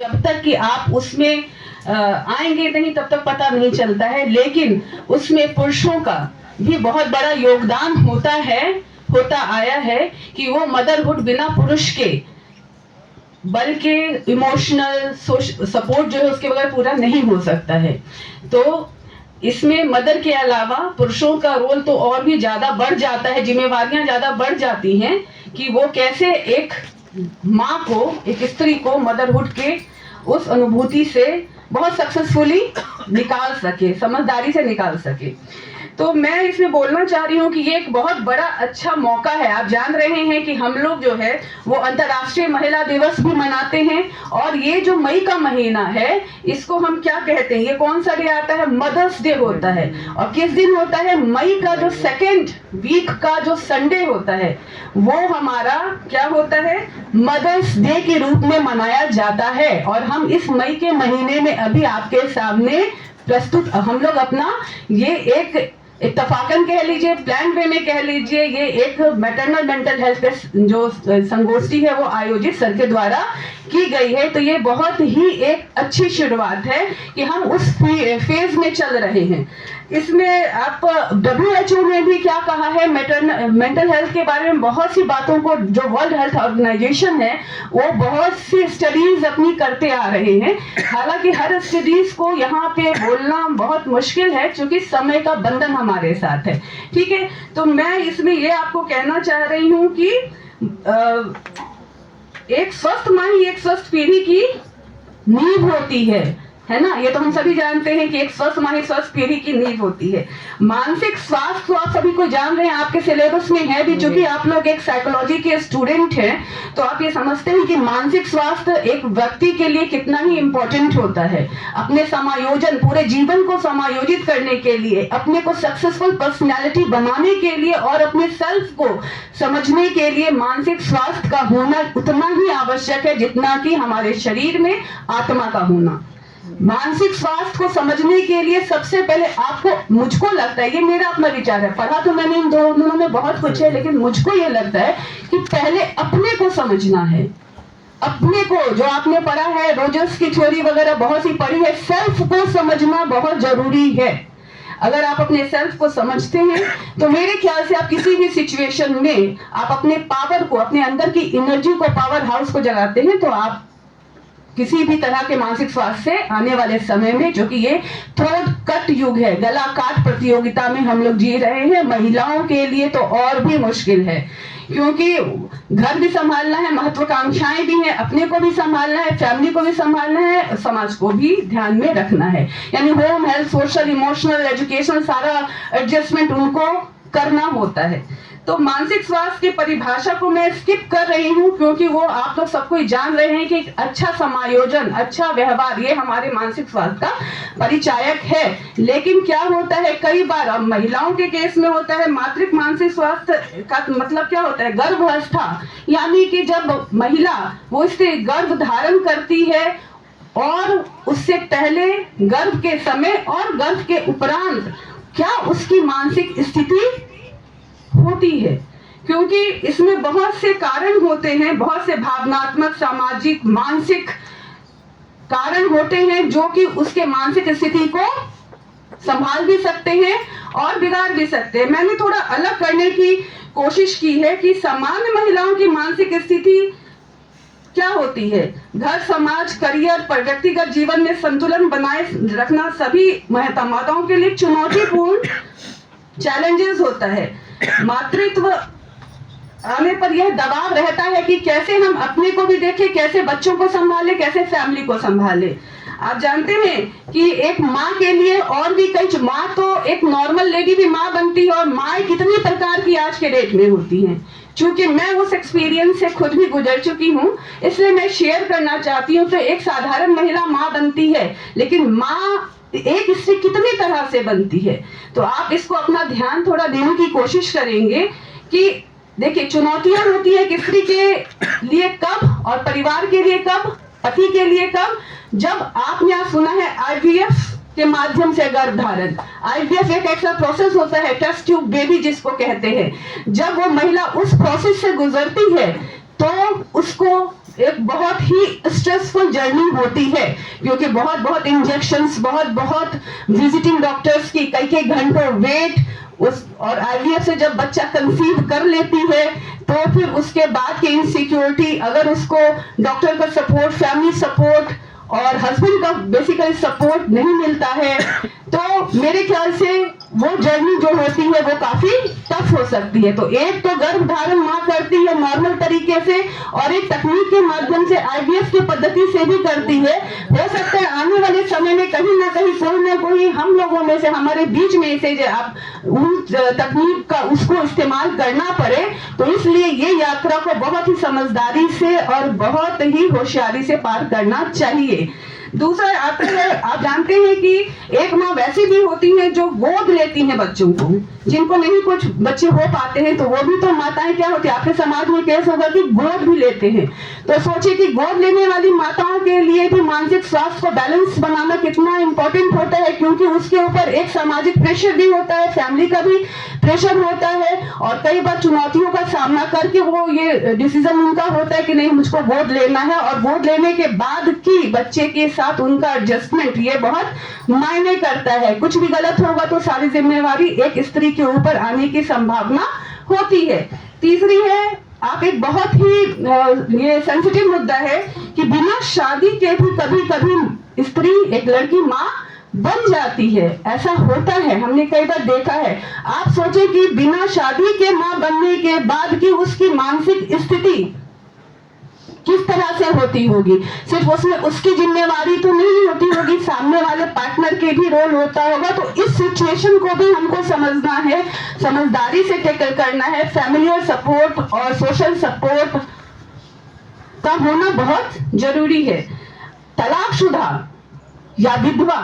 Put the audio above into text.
जब तक कि आप उसमें आएंगे नहीं तब तक पता नहीं चलता है, लेकिन उसमें पुरुषों का भी बहुत बड़ा योगदान होता आया है कि वो मदरहुड बिना पुरुष के बल के इमोशनल सपोर्ट जो है उसके बगैर पूरा नहीं हो सकता है। तो इसमें मदर के अलावा पुरुषों का रोल तो और भी ज्यादा बढ़ जाता है, जिम्मेवारियां ज्यादा बढ़ जाती हैं कि वो कैसे एक माँ को, एक स्त्री को मदरहुड के उस अनुभूति से बहुत सक्सेसफुली निकाल सके, समझदारी से निकाल सके। तो मैं इसमें बोलना चाह रही हूँ कि ये एक बहुत बड़ा अच्छा मौका है। आप जान रहे हैं कि हम लोग जो है वो अंतर्राष्ट्रीय महिला दिवस भी मनाते हैं, और ये जो मई का महीना है इसको हम क्या कहते हैं, ये कौन सा डे आता है, मदर्स डे होता है। और किस दिन होता है, मई का जो सेकेंड वीक का जो संडे होता है वो हमारा क्या होता है, मदर्स डे के रूप में मनाया जाता है। और हम इस मई के महीने में अभी आपके सामने प्रस्तुत हम लोग अपना ये एक इत्तफाकन कह लीजिए, प्लान वे में कह लीजिए, ये एक मैटरनल मेंटल हेल्थ जो संगोष्ठी है वो आयोजित सर के द्वारा की गई है। तो ये बहुत ही एक अच्छी शुरुआत है कि हम उस फेज में चल रहे हैं। इसमें आप WHO ने भी क्या कहा है मेंटल हेल्थ के बारे में, बहुत सी बातों को जो वर्ल्ड हेल्थ ऑर्गेनाइजेशन है वो बहुत सी स्टडीज अपनी करते आ रहे हैं। हालांकि हर स्टडीज को यहाँ पे बोलना बहुत मुश्किल है क्योंकि समय का बंधन हमारे साथ है, ठीक है। तो मैं इसमें ये आपको कहना चाह रही हूँ कि एक स्वस्थ माँ ही एक स्वस्थ पीढ़ी की नींव होती है ना। ये तो हम सभी जानते हैं कि एक स्वस्थ माँ ही स्वस्थ पीढ़ी की नींव होती है। मानसिक स्वास्थ्य तो आप सभी को जान रहे हैं, आपके सिलेबस में है भी, चूंकि आप लोग एक साइकोलॉजी के स्टूडेंट हैं तो आप ये समझते हैं कि मानसिक स्वास्थ्य एक व्यक्ति के लिए कितना ही इंपॉर्टेंट होता है। अपने समायोजन, पूरे जीवन को समायोजित करने के लिए, अपने को सक्सेसफुल पर्सनैलिटी बनाने के लिए और अपने सेल्फ को समझने के लिए मानसिक स्वास्थ्य का होना उतना ही आवश्यक है जितना कि हमारे शरीर में आत्मा का होना। मानसिक स्वास्थ्य को समझने के लिए सबसे पहले आपको, मुझको लगता है, ये मेरा अपना विचार है, पढ़ा तो मैंने इन दोनों में बहुत कुछ है, लेकिन मुझको ये लगता है कि पहले अपने को समझना है। अपने को, जो आपने पढ़ा है, रोजर्स की थ्योरी वगैरह बहुत सी पढ़ी है, सेल्फ को समझना बहुत जरूरी है। अगर आप अपने सेल्फ को समझते हैं तो मेरे ख्याल से आप किसी भी सिचुएशन में आप अपने पावर को, अपने अंदर की एनर्जी को, पावर हाउस को जगाते हैं, तो आप किसी भी तरह के मानसिक स्वास्थ्य से आने वाले समय में, जो कि ये थ्रोट कट युग है, गला काट प्रतियोगिता में हम लोग जी रहे हैं, महिलाओं के लिए तो और भी मुश्किल है, क्योंकि घर भी संभालना है, महत्वाकांक्षाएं भी हैं, अपने को भी संभालना है, फैमिली को भी संभालना है, समाज को भी ध्यान में रखना है। यानी home, health, social, emotional, education, सारा एडजस्टमेंट उनको करना होता है। तो मानसिक स्वास्थ्य की परिभाषा को मैं स्किप कर रही हूँ क्योंकि वो आप लोग सबको जान रहे हैं कि एक अच्छा समायोजन, अच्छा व्यवहार, ये हमारे मानसिक स्वास्थ्य का परिचायक है। लेकिन क्या होता है, कई बार अब महिलाओं के केस में होता है, मातृक मानसिक स्वास्थ्य का मतलब क्या होता है, गर्भावस्था, यानी कि जब महिला वो स्त्री गर्भ धारण करती है और उससे पहले, गर्भ के समय और गर्भ के उपरांत क्या उसकी मानसिक स्थिति होती है, क्योंकि इसमें बहुत से कारण होते हैं, बहुत से भावनात्मक, सामाजिक, मानसिक कारण होते हैं जो कि उसके मानसिक स्थिति को संभाल भी सकते हैं और बिगाड़ भी सकते हैं। मैंने थोड़ा अलग करने की कोशिश की है कि सामान्य महिलाओं की मानसिक स्थिति क्या होती है। घर, समाज, करियर पर व्यक्तिगत जीवन में संतुलन बनाए रखना सभी माताओं के लिए चुनौतीपूर्ण चैलेंजेस होता है। मातृत्व आने पर यह दबाव रहता है कि कैसे हम अपने को भी देखें, कैसे बच्चों को संभाले, कैसे फैमिली को संभाले। आप जानते हैं कि एक माँ के लिए और भी कई, माँ तो एक नॉर्मल लेडी भी माँ बनती है और माँ कितनी प्रकार की आज के डेट में होती हैं। चूंकि मैं उस एक्सपीरियंस से खुद भी गुजर चुकी हूँ, इसलिए मैं शेयर करना चाहती हूँ। तो एक साधारण महिला माँ बनती है, लेकिन माँ एक स्त्री कितनी तरह से बनती है। तो आप इसको अपना ध्यान थोड़ा देने की कोशिश करेंगे कि देखिए, चुनौतियां होती है कि स्त्री के लिए कब और परिवार के लिए कब, पति के लिए कब। जब आपने यहाँ सुना है IVF के माध्यम से गर्भधारण, IVF एक ऐसा प्रोसेस होता है, टेस्ट ट्यूब बेबी जिसको कहते हैं। जब वो महिला उस प्रोसेस से गुजरती है तो उसको एक बहुत ही स्ट्रेसफुल जर्नी होती है, क्योंकि बहुत बहुत इंजेक्शंस, बहुत बहुत विजिटिंग डॉक्टर्स की कई घंटों वेट, उस और आईवीएफ से जब बच्चा कंसीव कर लेती है तो फिर उसके बाद की इनसिक्योरिटी, अगर उसको डॉक्टर का सपोर्ट, फैमिली सपोर्ट और हस्बैंड का बेसिकली सपोर्ट नहीं मिलता है, तो मेरे ख्याल से वो जर्नी जो होती है वो काफी टफ हो सकती है। तो एक तो गर्भ धारण माँ करती है नॉर्मल तरीके से, और एक तकनीक के माध्यम से आईवीएफ की पद्धति से भी करती है। हो सकता है आने वाले समय में कहीं ना कहीं कोई ना कोई हम लोगों में से, हमारे बीच में से जो आप उन तकनीक का उसको इस्तेमाल करना पड़े, तो इसलिए ये यात्रा को बहुत ही समझदारी से और बहुत ही होशियारी से पार करना चाहिए। दूसरा आता है, आप जानते हैं कि एक माँ वैसी भी होती है जो गोद लेती हैं बच्चों को, जिनको नहीं कुछ बच्चे हो पाते हैं, तो वो भी तो माताएं क्या होती है, आपके समाज में केस होगा कि गोद भी लेते हैं। तो सोचिए कि गोद लेने वाली माताओं के लिए भी मानसिक स्वास्थ्य को बैलेंस बनाना कितना इंपॉर्टेंट होता है, क्योंकि उसके ऊपर एक सामाजिक प्रेशर भी होता है, फैमिली का भी प्रेशर होता है, और कई बार चुनौतियों का सामना करके वो ये डिसीजन उनका होता है कि नहीं मुझको गोद लेना है, और गोद लेने के बाद की बच्चे के साथ उनका एडजस्टमेंट ये बहुत मायने करता है। कुछ भी गलत होगा तो सारी जिम्मेवारी एक स्त्री के ऊपर आने की संभावना होती है। तीसरी है, आप एक बहुत ही ये सेंसिटिव मुद्दा है कि बिना शादी के भी कभी कभी स्त्री, एक लड़की माँ बन जाती है। ऐसा होता है, हमने कई बार देखा है। आप सोचें कि बिना शादी के माँ बनने के बाद की उसकी मानसिक स्थिति किस तरह से होती होगी। सिर्फ उसमें उसकी जिम्मेवारी तो नहीं होती होगी, सामने वाले पार्टनर के भी रोल होता होगा। तो इस सिचुएशन को भी हमको समझना है, समझदारी से टैकल करना है। फैमिलियर सपोर्ट और सोशल सपोर्ट का होना बहुत जरूरी है। तलाकशुदा या विधवा